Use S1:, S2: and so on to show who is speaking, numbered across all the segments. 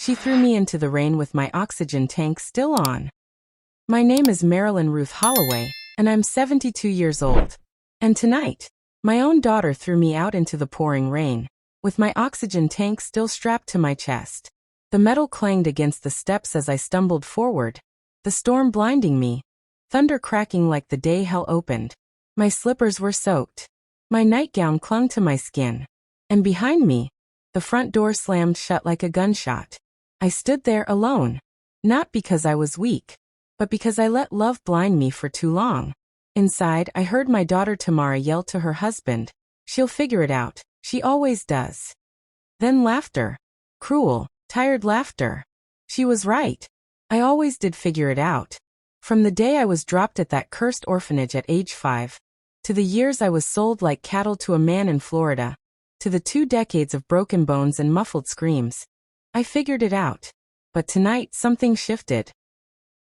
S1: She threw me into the rain with my oxygen tank still on. My name is Marilyn Ruth Holloway, and I'm 72 years old. And tonight, my own daughter threw me out into the pouring rain, with my oxygen tank still strapped to my chest. The metal clanged against the steps as I stumbled forward, the storm blinding me, thunder cracking like the day hell opened. My slippers were soaked. My nightgown clung to my skin. And behind me, the front door slammed shut like a gunshot. I stood there alone. Not because I was weak, but because I let love blind me for too long. Inside, I heard my daughter Tamara yell to her husband, "She'll figure it out, she always does." Then laughter. Cruel, tired laughter. She was right. I always did figure it out. From the day I was dropped at that cursed orphanage at age 5, to the years I was sold like cattle to a man in Florida, to the 2 decades of broken bones and muffled screams, I figured it out. But tonight something shifted.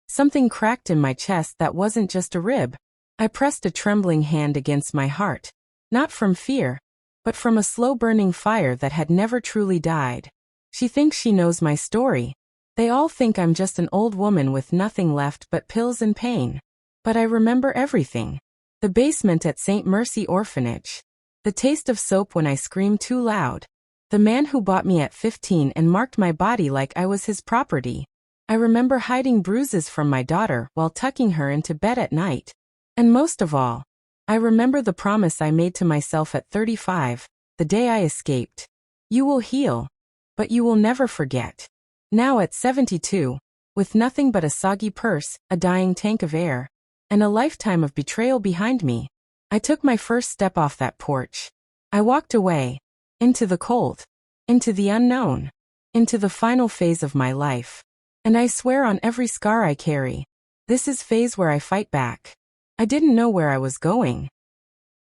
S1: Something cracked in my chest that wasn't just a rib. I pressed a trembling hand against my heart, not from fear, but from a slow-burning fire that had never truly died. She thinks she knows my story. They all think I'm just an old woman with nothing left but pills and pain. But I remember everything. The basement at St. Mercy Orphanage. The taste of soap when I screamed too loud. The man who bought me at 15 and marked my body like I was his property. I remember hiding bruises from my daughter while tucking her into bed at night. And most of all, I remember the promise I made to myself at 35, the day I escaped. You will heal, but you will never forget. Now at 72, with nothing but a soggy purse, a dying tank of air, and a lifetime of betrayal behind me, I took my first step off that porch. I walked away, into the cold, into the unknown, into the final phase of my life. And I swear on every scar I carry, this is phase where I fight back. I didn't know where I was going.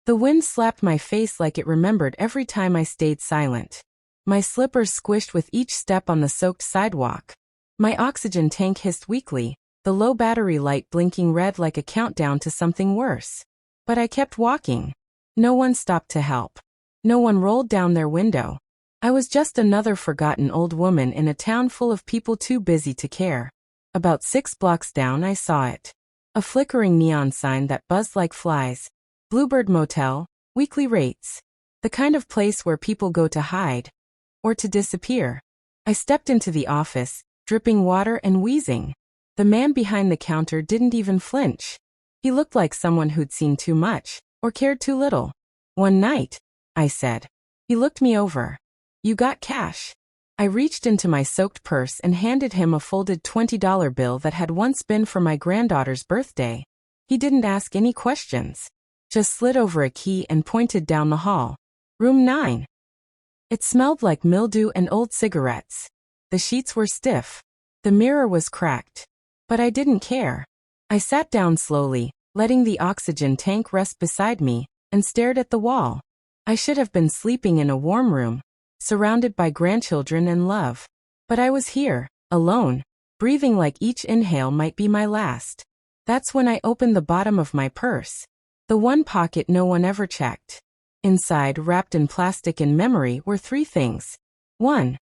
S1: The wind slapped my face like it remembered every time I stayed silent. My slippers squished with each step on the soaked sidewalk. My oxygen tank hissed weakly, the low battery light blinking red like a countdown to something worse. But I kept walking. No one stopped to help. No one rolled down their window. I was just another forgotten old woman in a town full of people too busy to care. About 6 blocks down I saw it. A flickering neon sign that buzzed like flies. Bluebird Motel, weekly rates. The kind of place where people go to hide. Or to disappear. I stepped into the office, dripping water and wheezing. The man behind the counter didn't even flinch. He looked like someone who'd seen too much, or cared too little. "One night," I said. He looked me over. "You got cash?" I reached into my soaked purse and handed him a folded $20 bill that had once been for my granddaughter's birthday. He didn't ask any questions. Just slid over a key and pointed down the hall. "Room 9. It smelled like mildew and old cigarettes. The sheets were stiff. The mirror was cracked. But I didn't care. I sat down slowly, letting the oxygen tank rest beside me, and stared at the wall. I should have been sleeping in a warm room, surrounded by grandchildren and love. But I was here, alone, breathing like each inhale might be my last. That's when I opened the bottom of my purse. The one pocket no one ever checked. Inside, wrapped in plastic and memory, were 3 things. 1.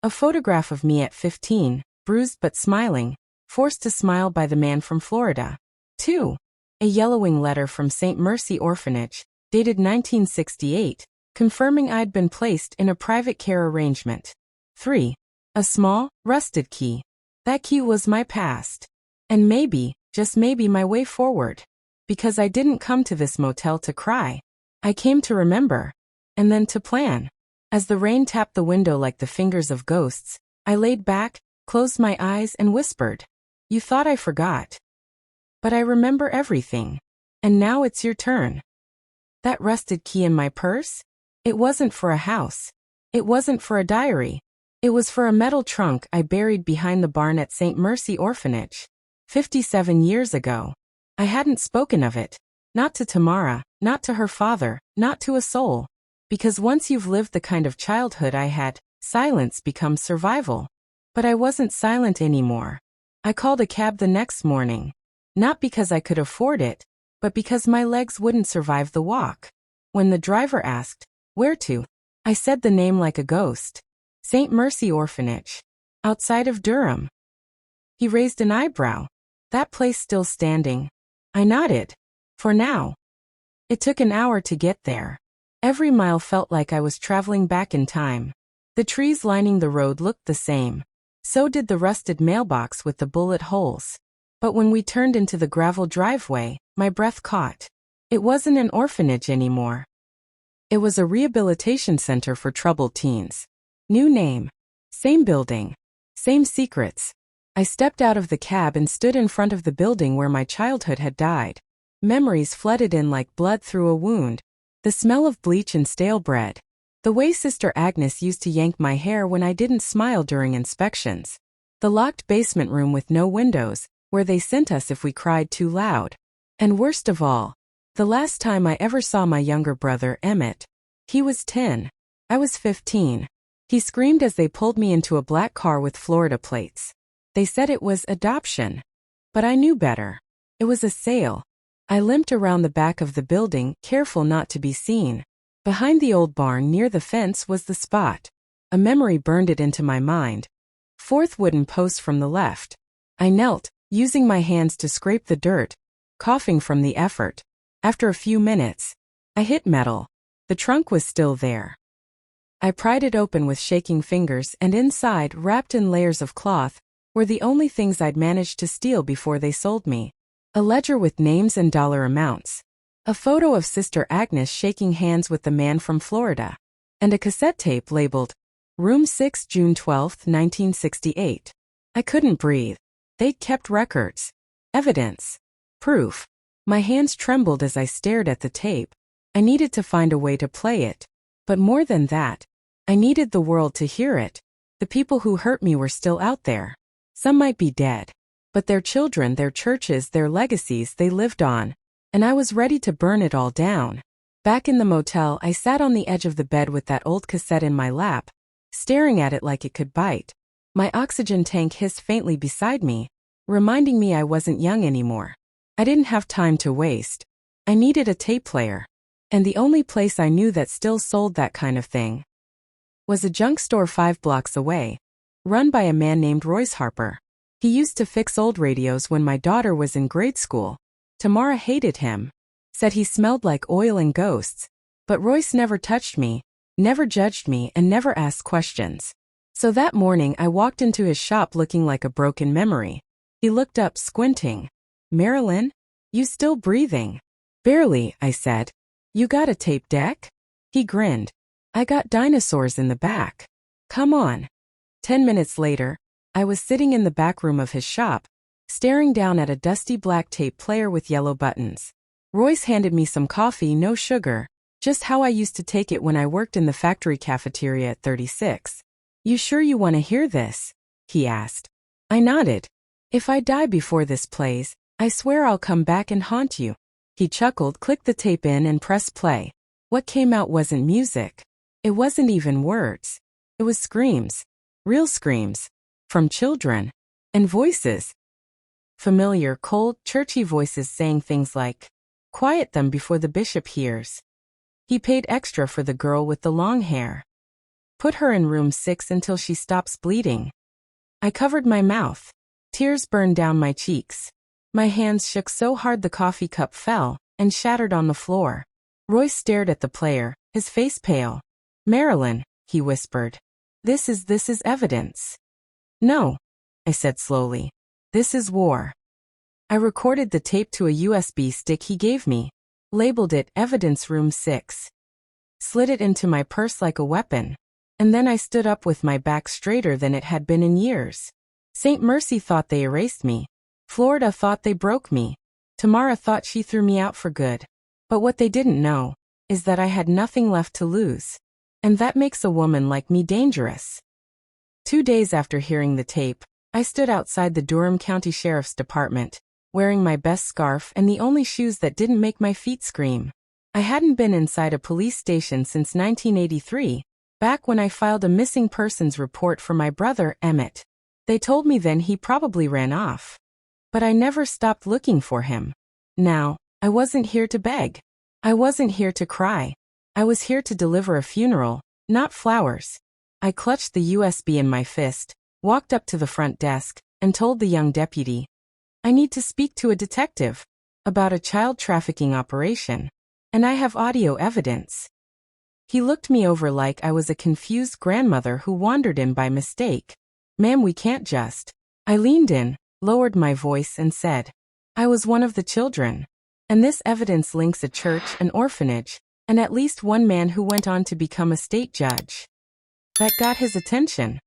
S1: A photograph of me at 15, bruised but smiling, forced to smile by the man from Florida. 2. A yellowing letter from St. Mercy Orphanage, dated 1968, confirming I'd been placed in a private care arrangement. 3. A small, rusted key. That key was my past. And maybe, just maybe, my way forward. Because I didn't come to this motel to cry. I came to remember. And then to plan. As the rain tapped the window like the fingers of ghosts, I laid back, closed my eyes and whispered, "You thought I forgot. But I remember everything. And now it's your turn." That rusted key in my purse? It wasn't for a house. It wasn't for a diary. It was for a metal trunk I buried behind the barn at St. Mercy Orphanage. 57 years ago. I hadn't spoken of it. Not to Tamara, not to her father, not to a soul. Because once you've lived the kind of childhood I had, silence becomes survival. But I wasn't silent anymore. I called a cab the next morning. Not because I could afford it, but because my legs wouldn't survive the walk. When the driver asked, "Where to?" I said the name like a ghost. St. Mercy Orphanage. Outside of Durham. He raised an eyebrow. That place still standing? I nodded. For now. It took an hour to get there. Every mile felt like I was traveling back in time. The trees lining the road looked the same. So did the rusted mailbox with the bullet holes. But when we turned into the gravel driveway, my breath caught. It wasn't an orphanage anymore. It was a rehabilitation center for troubled teens. New name. Same building. Same secrets. I stepped out of the cab and stood in front of the building where my childhood had died. Memories flooded in like blood through a wound. The smell of bleach and stale bread. The way Sister Agnes used to yank my hair when I didn't smile during inspections. The locked basement room with no windows, where they sent us if we cried too loud. And worst of all, the last time I ever saw my younger brother, Emmett. He was 10. I was 15. He screamed as they pulled me into a black car with Florida plates. They said it was adoption. But I knew better. It was a sale. I limped around the back of the building, careful not to be seen. Behind the old barn near the fence was the spot. A memory burned it into my mind. Fourth wooden post from the left. I knelt, using my hands to scrape the dirt, coughing from the effort. After a few minutes, I hit metal. The trunk was still there. I pried it open with shaking fingers, and inside, wrapped in layers of cloth, were the only things I'd managed to steal before they sold me. A ledger with names and dollar amounts. A photo of Sister Agnes shaking hands with the man from Florida. And a cassette tape labeled, Room 6, June 12, 1968. I couldn't breathe. They'd kept records. Evidence. Proof. My hands trembled as I stared at the tape. I needed to find a way to play it. But more than that, I needed the world to hear it. The people who hurt me were still out there. Some might be dead. But their children, their churches, their legacies they lived on. And I was ready to burn it all down. Back in the motel, I sat on the edge of the bed with that old cassette in my lap, staring at it like it could bite. My oxygen tank hissed faintly beside me, reminding me I wasn't young anymore. I didn't have time to waste. I needed a tape player. And the only place I knew that still sold that kind of thing was a junk store 5 blocks away, run by a man named Royce Harper. He used to fix old radios when my daughter was in grade school. Tamara hated him, said he smelled like oil and ghosts. But Royce never touched me, never judged me, and never asked questions. So that morning I walked into his shop looking like a broken memory. He looked up, squinting. "Marilyn? You still breathing?" "Barely," I said. "You got a tape deck?" He grinned. "I got dinosaurs in the back. Come on." 10 minutes later, I was sitting in the back room of his shop, staring down at a dusty black tape player with yellow buttons. Royce handed me some coffee, no sugar, just how I used to take it when I worked in the factory cafeteria at 36. "You sure you want to hear this?" he asked. I nodded. "If I die before this plays, I swear I'll come back and haunt you." He chuckled, clicked the tape in, and pressed play. What came out wasn't music. It wasn't even words. It was screams. Real screams. From children. And voices. Familiar, cold, churchy voices saying things like, "Quiet them before the bishop hears." He paid extra for the girl with the long hair. "Put her in room 6 until she stops bleeding." I covered my mouth. Tears burned down my cheeks. My hands shook so hard the coffee cup fell and shattered on the floor. Royce stared at the player, his face pale. "Marilyn," he whispered. This is evidence." "No," I said slowly. "This is war." I recorded the tape to a USB stick he gave me, labeled it Evidence Room 6, slid it into my purse like a weapon, and then I stood up with my back straighter than it had been in years. St. Mercy thought they erased me. Florida thought they broke me. Tamara thought she threw me out for good. But what they didn't know is that I had nothing left to lose. And that makes a woman like me dangerous. 2 days after hearing the tape, I stood outside the Durham County Sheriff's Department, wearing my best scarf and the only shoes that didn't make my feet scream. I hadn't been inside a police station since 1983, back when I filed a missing persons report for my brother, Emmett. They told me then he probably ran off. But I never stopped looking for him. Now, I wasn't here to beg. I wasn't here to cry. I was here to deliver a funeral, not flowers. I clutched the USB in my fist, walked up to the front desk, and told the young deputy, "I need to speak to a detective about a child trafficking operation, and I have audio evidence." He looked me over like I was a confused grandmother who wandered in by mistake. "Ma'am, we can't just." I leaned in, lowered my voice and said, "I was one of the children. And this evidence links a church, an orphanage, and at least one man who went on to become a state judge." That got his attention.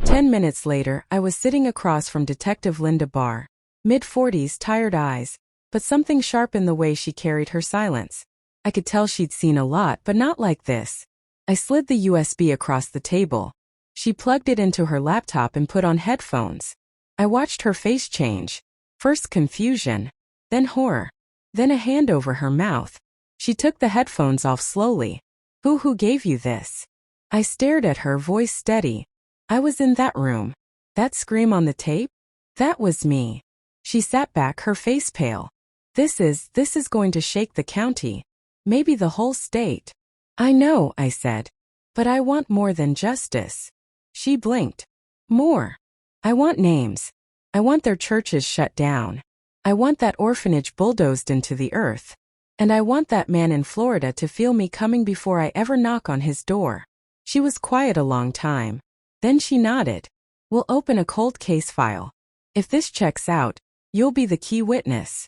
S1: 10 minutes later, I was sitting across from Detective Linda Barr, mid-40s, tired eyes, but something sharp in the way she carried her silence. I could tell she'd seen a lot, but not like this. I slid the USB across the table. She plugged it into her laptop and put on headphones. I watched her face change. First confusion, then horror, then a hand over her mouth. She took the headphones off slowly. Who gave you this?" I stared at her, voice steady. "I was in that room. That scream on the tape? That was me." She sat back, her face pale. This is going to shake the county. Maybe the whole state." "I know," I said. "But I want more than justice." She blinked. "More. I want names. I want their churches shut down. I want that orphanage bulldozed into the earth. And I want that man in Florida to feel me coming before I ever knock on his door." She was quiet a long time. Then she nodded. "We'll open a cold case file. If this checks out, you'll be the key witness."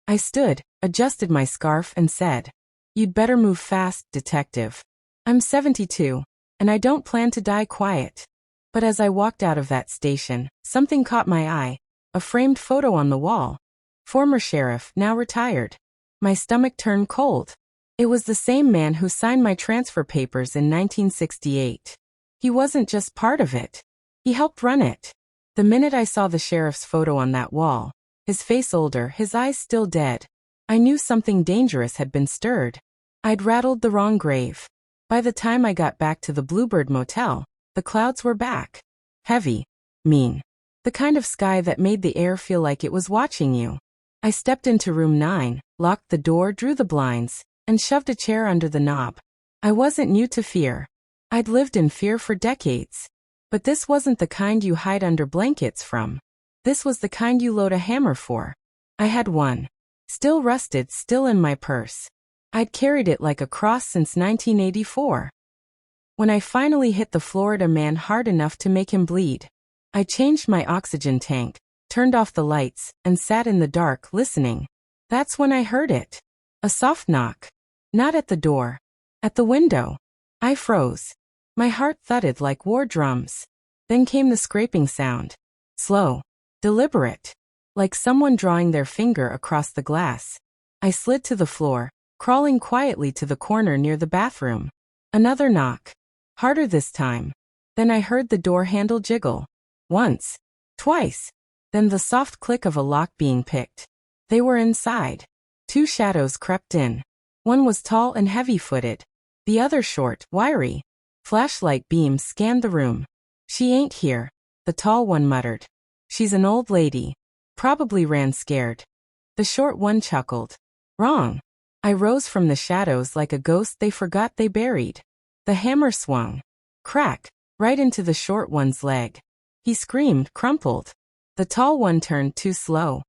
S1: I stood, adjusted my scarf and said, "You'd better move fast, detective. I'm 72, and I don't plan to die quiet." But as I walked out of that station, something caught my eye, a framed photo on the wall. Former sheriff, now retired. My stomach turned cold. It was the same man who signed my transfer papers in 1968. He wasn't just part of it. He helped run it. The minute I saw the sheriff's photo on that wall, his face older, his eyes still dead, I knew something dangerous had been stirred. I'd rattled the wrong grave. By the time I got back to the Bluebird Motel, the clouds were back. Heavy, mean. The kind of sky that made the air feel like it was watching you. I stepped into room 9, locked the door, drew the blinds, and shoved a chair under the knob. I wasn't new to fear. I'd lived in fear for decades. But this wasn't the kind you hide under blankets from. This was the kind you load a hammer for. I had one. Still rusted, still in my purse. I'd carried it like a cross since 1984. When I finally hit the Florida man hard enough to make him bleed, I changed my oxygen tank, turned off the lights, and sat in the dark, listening. That's when I heard it. A soft knock. Not at the door. At the window. I froze. My heart thudded like war drums. Then came the scraping sound. Slow. Deliberate. Like someone drawing their finger across the glass. I slid to the floor, crawling quietly to the corner near the bathroom. Another knock. Harder this time. Then I heard the door handle jiggle. Once. Twice. Then the soft click of a lock being picked. They were inside. Two shadows crept in. One was tall and heavy-footed. The other short, wiry. Flashlight beams scanned the room. "She ain't here," the tall one muttered. "She's an old lady. Probably ran scared." The short one chuckled. "Wrong." I rose from the shadows like a ghost they forgot they buried. The hammer swung. Crack. Right into the short one's leg. He screamed, crumpled. The tall one turned too slow.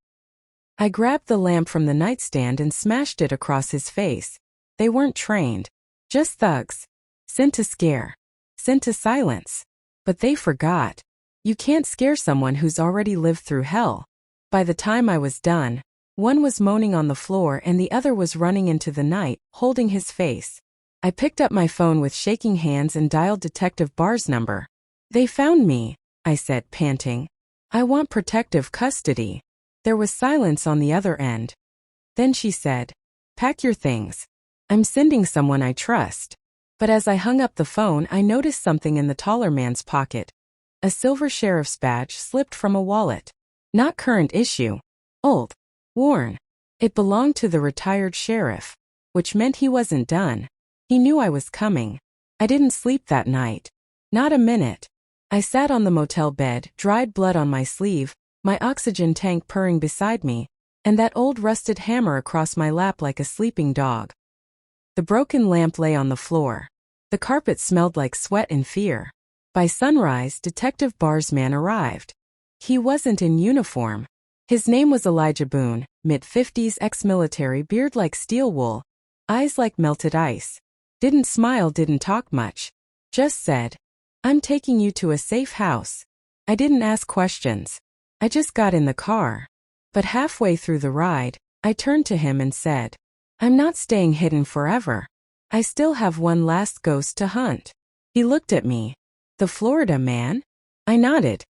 S1: I grabbed the lamp from the nightstand and smashed it across his face. They weren't trained. Just thugs. Sent to scare. Sent to silence. But they forgot. You can't scare someone who's already lived through hell. By the time I was done, one was moaning on the floor and the other was running into the night, holding his face. I picked up my phone with shaking hands and dialed Detective Barr's number. "They found me," I said, panting. "I want protective custody." There was silence on the other end. Then she said, "Pack your things. I'm sending someone I trust." But as I hung up the phone, I noticed something in the taller man's pocket. A silver sheriff's badge slipped from a wallet. Not current issue. Old. Worn. It belonged to the retired sheriff, which meant he wasn't done. He knew I was coming. I didn't sleep that night. Not a minute. I sat on the motel bed, dried blood on my sleeve, my oxygen tank purring beside me, and that old rusted hammer across my lap like a sleeping dog. The broken lamp lay on the floor. The carpet smelled like sweat and fear. By sunrise, Detective Barr's man arrived. He wasn't in uniform. His name was Elijah Boone, mid-50s, ex-military, beard like steel wool, eyes like melted ice. Didn't smile, didn't talk much. Just said, "I'm taking you to a safe house." I didn't ask questions. I just got in the car. But halfway through the ride, I turned to him and said, "I'm not staying hidden forever. I still have one last ghost to hunt." He looked at me. "The Florida man?" I nodded.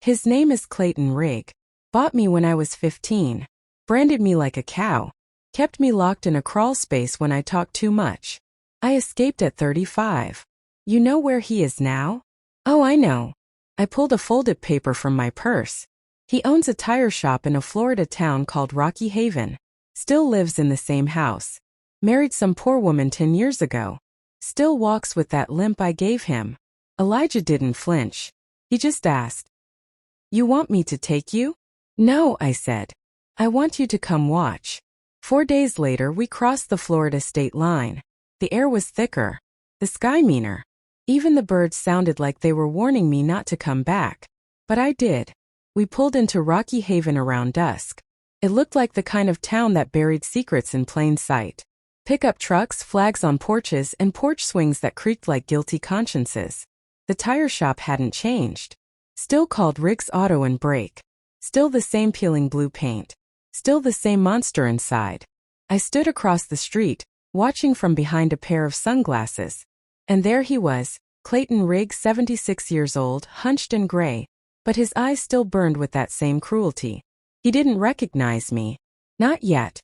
S1: "His name is Clayton Rigg. Bought me when I was 15. Branded me like a cow. Kept me locked in a crawl space when I talked too much. I escaped at 35. You know where he is now?" "Oh, I know." I pulled a folded paper from my purse. "He owns a tire shop in a Florida town called Rocky Haven. Still lives in the same house. Married some poor woman 10 years ago. Still walks with that limp I gave him." Elijah didn't flinch. He just asked, "You want me to take you?" "No," I said. "I want you to come watch." 4 days later, we crossed the Florida state line. The air was thicker. The sky meaner. Even the birds sounded like they were warning me not to come back. But I did. We pulled into Rocky Haven around dusk. It looked like the kind of town that buried secrets in plain sight. Pickup trucks, flags on porches, and porch swings that creaked like guilty consciences. The tire shop hadn't changed. Still called Rigg's Auto and Brake. Still the same peeling blue paint. Still the same monster inside. I stood across the street, watching from behind a pair of sunglasses. And there he was, Clayton Rigg, 76 years old, hunched and gray, but his eyes still burned with that same cruelty. He didn't recognize me. Not yet.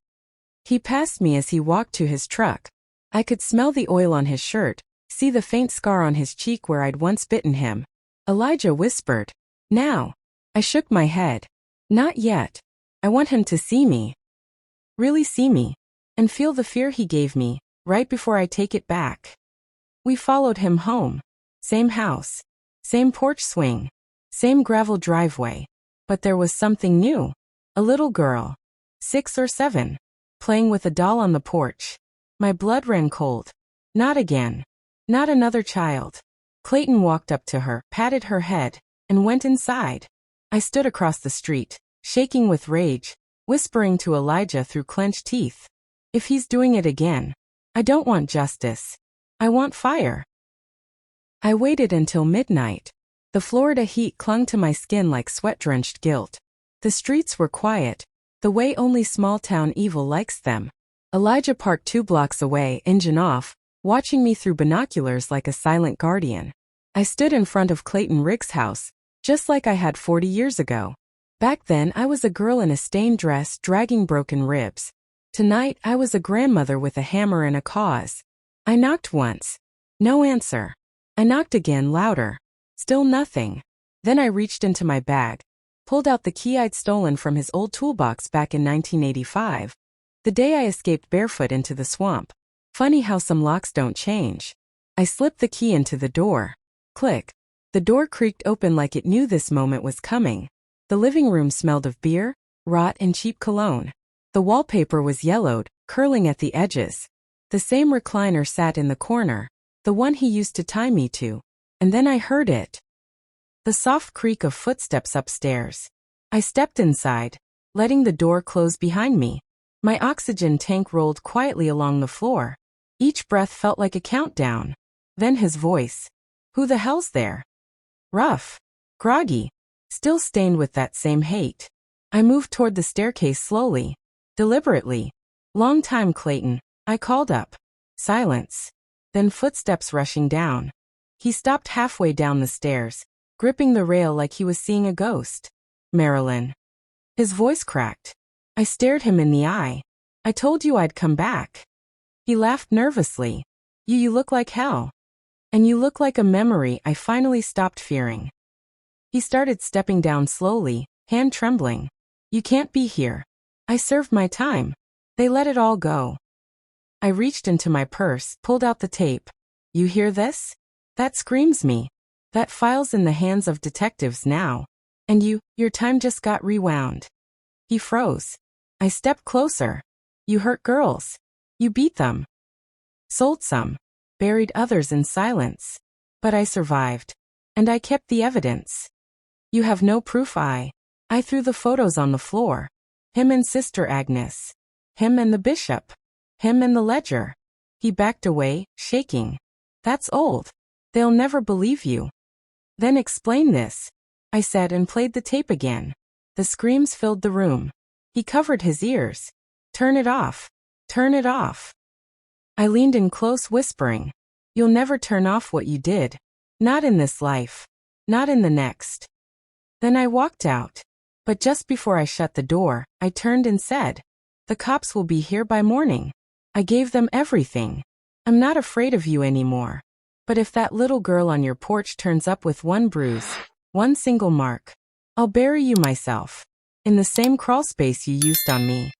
S1: He passed me as he walked to his truck. I could smell the oil on his shirt, see the faint scar on his cheek where I'd once bitten him. Elijah whispered, "Now." I shook my head. "Not yet. I want him to see me. Really see me. And feel the fear he gave me, right before I take it back." We followed him home. Same house. Same porch swing. Same gravel driveway. But there was something new. A little girl. 6 or 7. Playing with a doll on the porch. My blood ran cold. Not again. Not another child. Clayton walked up to her, patted her head, and went inside. I stood across the street, shaking with rage, whispering to Elijah through clenched teeth, "If he's doing it again, I don't want justice. I want fire." I waited until midnight. The Florida heat clung to my skin like sweat-drenched guilt. The streets were quiet, the way only small-town evil likes them. Elijah parked 2 blocks away, engine off, watching me through binoculars like a silent guardian. I stood in front of Clayton Rigg's house, just like I had 40 years ago. Back then, I was a girl in a stained dress, dragging broken ribs. Tonight, I was a grandmother with a hammer and a cause. I knocked once. No answer. I knocked again, louder. Still nothing. Then I reached into my bag, pulled out the key I'd stolen from his old toolbox back in 1985. The day I escaped barefoot into the swamp. Funny how some locks don't change. I slipped the key into the door. Click. The door creaked open like it knew this moment was coming. The living room smelled of beer, rot, and cheap cologne. The wallpaper was yellowed, curling at the edges. The same recliner sat in the corner, the one he used to tie me to. And then I heard it. The soft creak of footsteps upstairs. I stepped inside, letting the door close behind me. My oxygen tank rolled quietly along the floor. Each breath felt like a countdown. Then his voice. "Who the hell's there?" Rough. Groggy. Still stained with that same hate. I moved toward the staircase slowly. Deliberately. "Long time, Clayton," I called up. Silence. Then footsteps rushing down. He stopped halfway down the stairs, gripping the rail like he was seeing a ghost. "Marilyn." His voice cracked. I stared him in the eye. "I told you I'd come back." He laughed nervously. You look like hell. And you look like a memory I finally stopped fearing." He started stepping down slowly, hand trembling. "You can't be here. I served my time. They let it all go." I reached into my purse, pulled out the tape. "You hear this? That screams me. That file's in the hands of detectives now. And your time just got rewound." He froze. I stepped closer. "You hurt girls. You beat them. Sold some. Buried others in silence. But I survived. And I kept the evidence. You have no proof. I threw the photos on the floor. Him and Sister Agnes. Him and the bishop. Him and the ledger. He backed away, shaking. That's old. They'll never believe you. Then explain this, I said and played the tape again. The screams filled the room. He covered his ears. Turn it off. Turn it off. I leaned in close, whispering. You'll never turn off what you did. Not in this life. Not in the next. Then I walked out. But just before I shut the door, I turned and said, the cops will be here by morning. I gave them everything. I'm not afraid of you anymore. But if that little girl on your porch turns up with one bruise, one single mark, I'll bury you myself. In the same crawl space you used on me.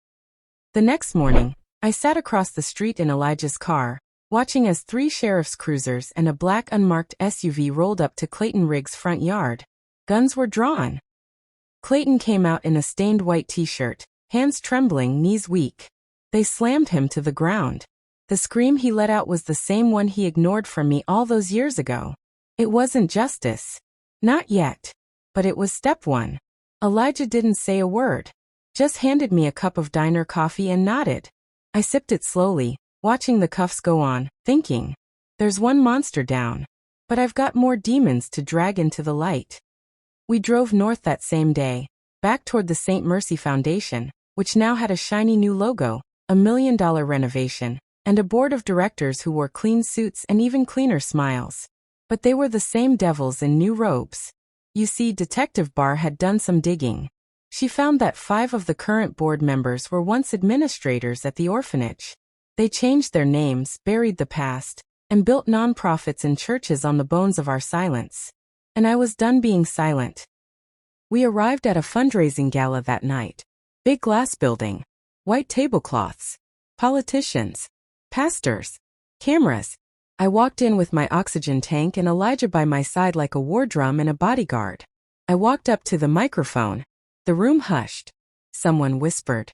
S1: The next morning, I sat across the street in Elijah's car, watching as 3 sheriff's cruisers and a black unmarked SUV rolled up to Clayton Riggs' front yard. Guns were drawn. Clayton came out in a stained white t-shirt, hands trembling, knees weak. They slammed him to the ground. The scream he let out was the same one he ignored from me all those years ago. It wasn't justice. Not yet. But it was step 1. Elijah didn't say a word. Just handed me a cup of diner coffee and nodded. I sipped it slowly, watching the cuffs go on, thinking, there's one monster down. But I've got more demons to drag into the light. We drove north that same day, back toward the St. Mercy Foundation, which now had a shiny new logo, a $1 million renovation, and a board of directors who wore clean suits and even cleaner smiles. But they were the same devils in new robes. You see, Detective Barr had done some digging. She found that 5 of the current board members were once administrators at the orphanage. They changed their names, buried the past, and built nonprofits and churches on the bones of our silence. And I was done being silent. We arrived at a fundraising gala that night. Big glass building. White tablecloths. Politicians. Pastors. Cameras. I walked in with my oxygen tank and Elijah by my side like a war drum and a bodyguard. I walked up to the microphone. The room hushed. Someone whispered,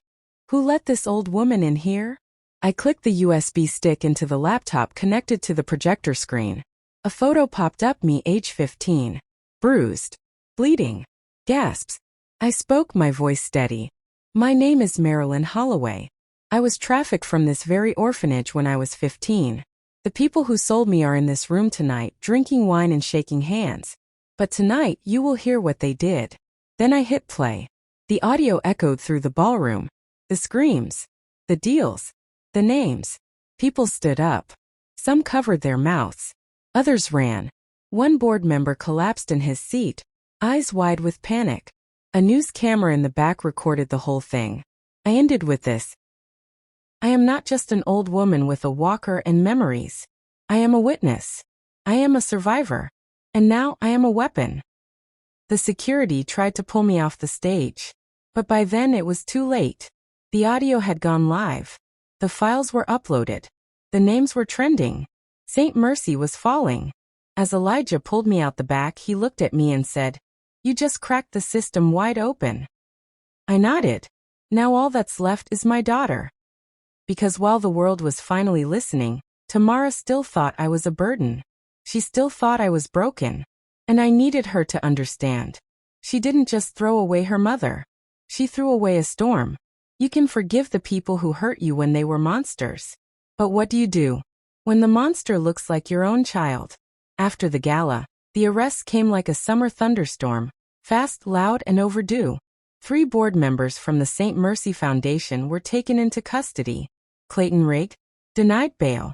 S1: "Who let this old woman in here?" I clicked the USB stick into the laptop connected to the projector screen. A photo popped up, me age 15. Bruised. Bleeding. Gasps. I spoke, my voice steady. My name is Marilyn Holloway. I was trafficked from this very orphanage when I was 15. The people who sold me are in this room tonight, drinking wine and shaking hands. But tonight you will hear what they did. Then I hit play. The audio echoed through the ballroom. The screams. The deals. The names. People stood up. Some covered their mouths. Others ran. One board member collapsed in his seat, eyes wide with panic. A news camera in the back recorded the whole thing. I ended with this. I am not just an old woman with a walker and memories. I am a witness. I am a survivor. And now I am a weapon. The security tried to pull me off the stage. But by then it was too late. The audio had gone live. The files were uploaded. The names were trending. St. Mercy was falling. As Elijah pulled me out the back, he looked at me and said, "You just cracked the system wide open." I nodded. Now all that's left is my daughter. Because while the world was finally listening, Tamara still thought I was a burden. She still thought I was broken. And I needed her to understand. She didn't just throw away her mother. She threw away a storm. You can forgive the people who hurt you when they were monsters. But what do you do when the monster looks like your own child? After the gala, the arrests came like a summer thunderstorm, fast, loud, and overdue. 3 board members from the St. Mercy Foundation were taken into custody. Clayton Riggs denied bail.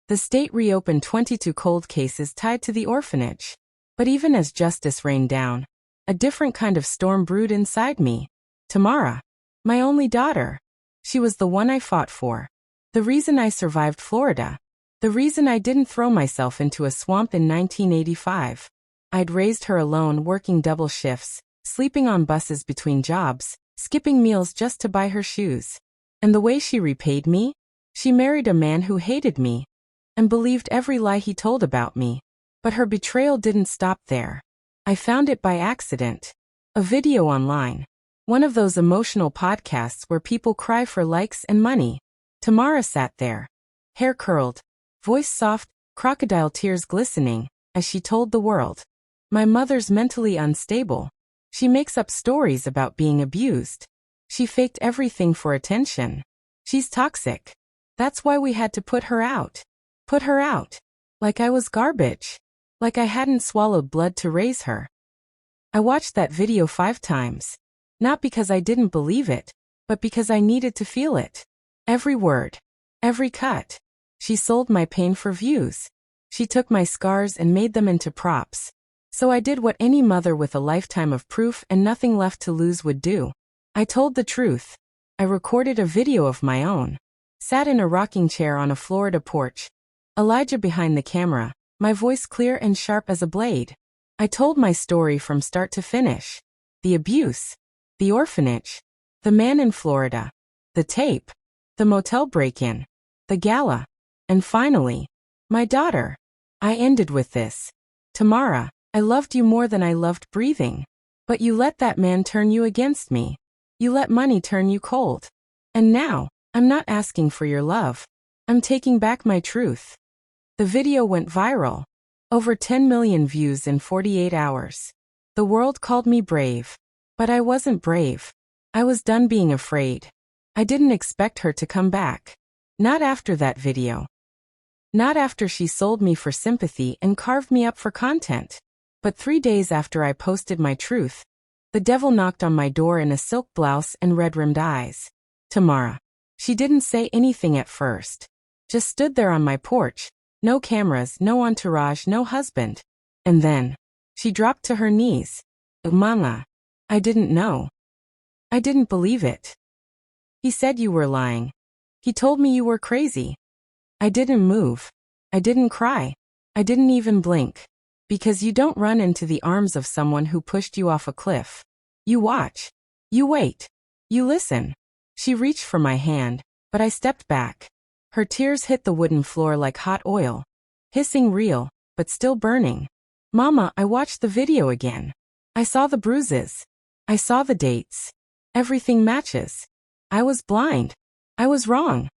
S1: The state reopened 22 cold cases tied to the orphanage. But even as justice rained down, a different kind of storm brewed inside me. Tamara, my only daughter. She was the one I fought for. The reason I survived Florida. The reason I didn't throw myself into a swamp in 1985. I'd raised her alone, working double shifts, sleeping on buses between jobs, skipping meals just to buy her shoes. And the way she repaid me? She married a man who hated me and believed every lie he told about me. But her betrayal didn't stop there. I found it by accident. A video online. One of those emotional podcasts where people cry for likes and money. Tamara sat there. Hair curled. Voice soft, crocodile tears glistening, as she told the world. My mother's mentally unstable. She makes up stories about being abused. She faked everything for attention. She's toxic. That's why we had to put her out. Put her out. Like I was garbage. Like I hadn't swallowed blood to raise her. I watched that video 5 times. Not because I didn't believe it, but because I needed to feel it. Every word. Every cut. She sold my pain for views. She took my scars and made them into props. So I did what any mother with a lifetime of proof and nothing left to lose would do. I told the truth. I recorded a video of my own. Sat in a rocking chair on a Florida porch. Elijah behind the camera, my voice clear and sharp as a blade. I told my story from start to finish. The abuse. The orphanage. The man in Florida. The tape. The motel break-in. The gala. And finally, my daughter. I ended with this. Tamara, I loved you more than I loved breathing. But you let that man turn you against me. You let money turn you cold. And now, I'm not asking for your love. I'm taking back my truth. The video went viral. Over 10 million views in 48 hours. The world called me brave. But I wasn't brave. I was done being afraid. I didn't expect her to come back. Not after that video. Not after she sold me for sympathy and carved me up for content. But 3 days after I posted my truth, the devil knocked on my door in a silk blouse and red-rimmed eyes. Tamara. She didn't say anything at first. Just stood there on my porch. No cameras, no entourage, no husband. And then, she dropped to her knees. Mama. I didn't know. I didn't believe it. He said you were lying. He told me you were crazy. I didn't move. I didn't cry. I didn't even blink. Because you don't run into the arms of someone who pushed you off a cliff. You watch. You wait. You listen. She reached for my hand, but I stepped back. Her tears hit the wooden floor like hot oil. Hissing real, but still burning. Mama, I watched the video again. I saw the bruises. I saw the dates. Everything matches. I was blind. I was wrong.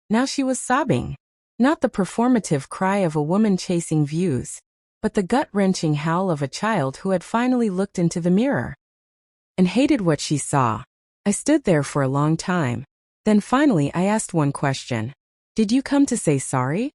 S1: Now she was sobbing. Not the performative cry of a woman chasing views, but the gut-wrenching howl of a child who had finally looked into the mirror and hated what she saw. I stood there for a long time. Then finally I asked one question. Did you come to say sorry?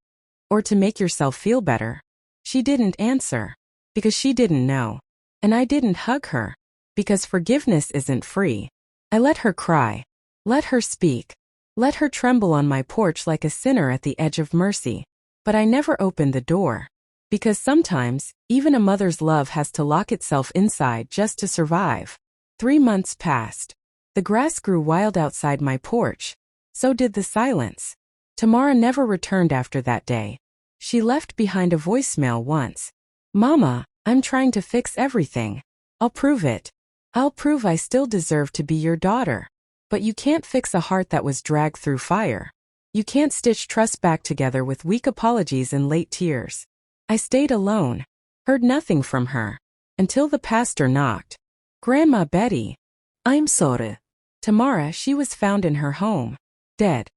S1: Or to make yourself feel better? She didn't answer. Because she didn't know. And I didn't hug her. Because forgiveness isn't free. I let her cry. Let her speak. Let her tremble on my porch like a sinner at the edge of mercy. But I never opened the door. Because sometimes, even a mother's love has to lock itself inside just to survive. 3 months passed. The grass grew wild outside my porch. So did the silence. Tamara never returned after that day. She left behind a voicemail once. Mama, I'm trying to fix everything. I'll prove it. I'll prove I still deserve to be your daughter. But you can't fix a heart that was dragged through fire. You can't stitch trust back together with weak apologies and late tears. I stayed alone. Heard nothing from her. Until the pastor knocked. Grandma Betty. I'm sorry. Tamara, she was found in her home. Dead.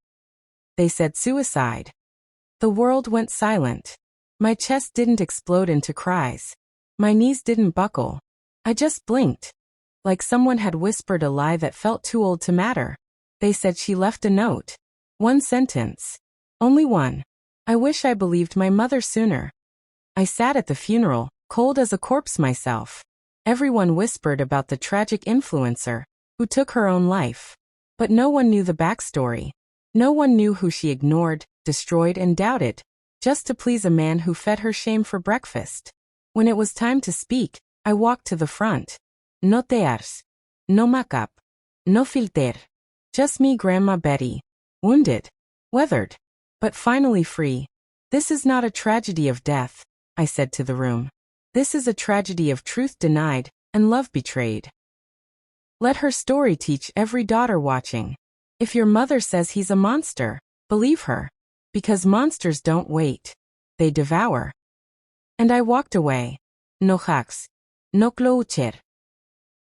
S1: They said suicide. The world went silent. My chest didn't explode into cries. My knees didn't buckle. I just blinked. Like someone had whispered a lie that felt too old to matter. They said she left a note. 1 sentence. Only one. I wish I believed my mother sooner. I sat at the funeral, cold as a corpse myself. Everyone whispered about the tragic influencer who took her own life. But no one knew the backstory. No one knew who she ignored, destroyed, and doubted, just to please a man who fed her shame for breakfast. When it was time to speak, I walked to the front. No tears. No makeup. No filter. Just me, Grandma Betty. Wounded. Weathered. But finally free. This is not a tragedy of death, I said to the room. This is a tragedy of truth denied and love betrayed. Let her story teach every daughter watching. If your mother says he's a monster, believe her. Because monsters don't wait. They devour. And I walked away. No hugs. No closure.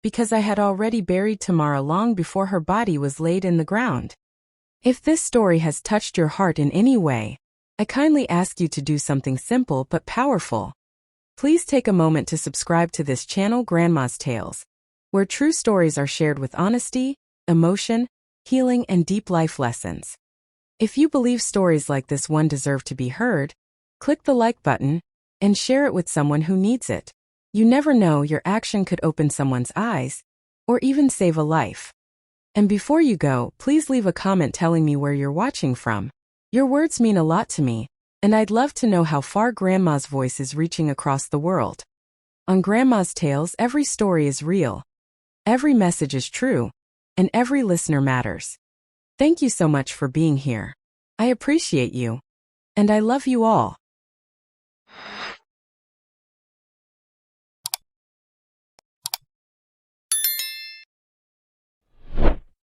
S1: Because I had already buried Tamara long before her body was laid in the ground. If this story has touched your heart in any way, I kindly ask you to do something simple but powerful. Please take a moment to subscribe to this channel, Grandma's Tales, where true stories are shared with honesty, emotion, healing, and deep life lessons. If you believe stories like this one deserve to be heard, click the like button and share it with someone who needs it. You never know, your action could open someone's eyes or even save a life. And before you go, please leave a comment telling me where you're watching from. Your words mean a lot to me, and I'd love to know how far Grandma's voice is reaching across the world. On Grandma's Tales, every story is real, every message is true, and every listener matters. Thank you so much for being here. I appreciate you, and I love you all.